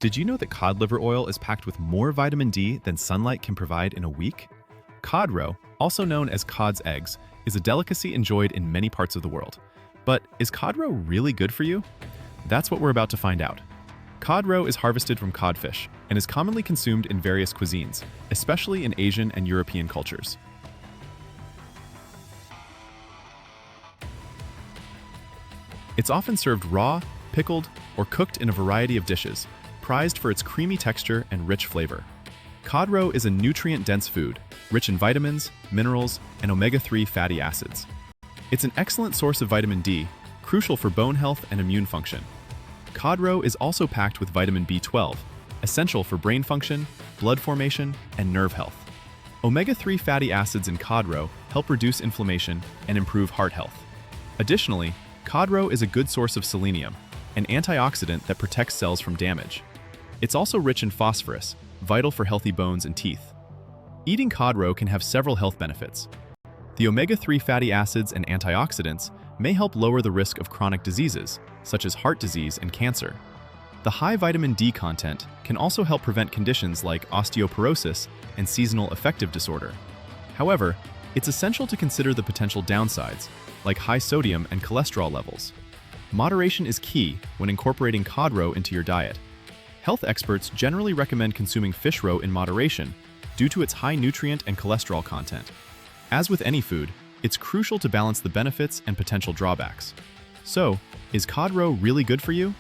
Did you know that cod liver oil is packed with more vitamin D than sunlight can provide in a week? Cod roe, also known as cod's eggs, is a delicacy enjoyed in many parts of the world. But is cod roe really good for you? That's what we're about to find out. Cod roe is harvested from codfish and is commonly consumed in various cuisines, especially in Asian and European cultures. It's often served raw, pickled, or cooked in a variety of dishes, prized for its creamy texture and rich flavor. Cod roe is a nutrient-dense food, rich in vitamins, minerals, and omega-3 fatty acids. It's an excellent source of vitamin D, crucial for bone health and immune function. Cod roe is also packed with vitamin B12, essential for brain function, blood formation, and nerve health. Omega-3 fatty acids in cod roe help reduce inflammation and improve heart health. Additionally, cod roe is a good source of selenium, an antioxidant that protects cells from damage. It's also rich in phosphorus, vital for healthy bones and teeth. Eating cod roe can have several health benefits. The omega-3 fatty acids and antioxidants may help lower the risk of chronic diseases, such as heart disease and cancer. The high vitamin D content can also help prevent conditions like osteoporosis and seasonal affective disorder. However, it's essential to consider the potential downsides, like high sodium and cholesterol levels. Moderation is key when incorporating cod roe into your diet. Health experts generally recommend consuming fish roe in moderation due to its high nutrient and cholesterol content. As with any food, it's crucial to balance the benefits and potential drawbacks. So, is cod roe really good for you?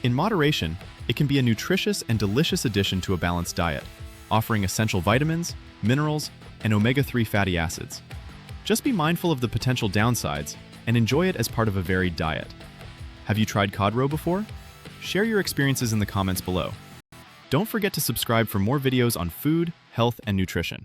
In moderation, it can be a nutritious and delicious addition to a balanced diet, offering essential vitamins, minerals, and omega-3 fatty acids. Just be mindful of the potential downsides and enjoy it as part of a varied diet. Have you tried cod roe before? Share your experiences in the comments below. Don't forget to subscribe for more videos on food, health, and nutrition.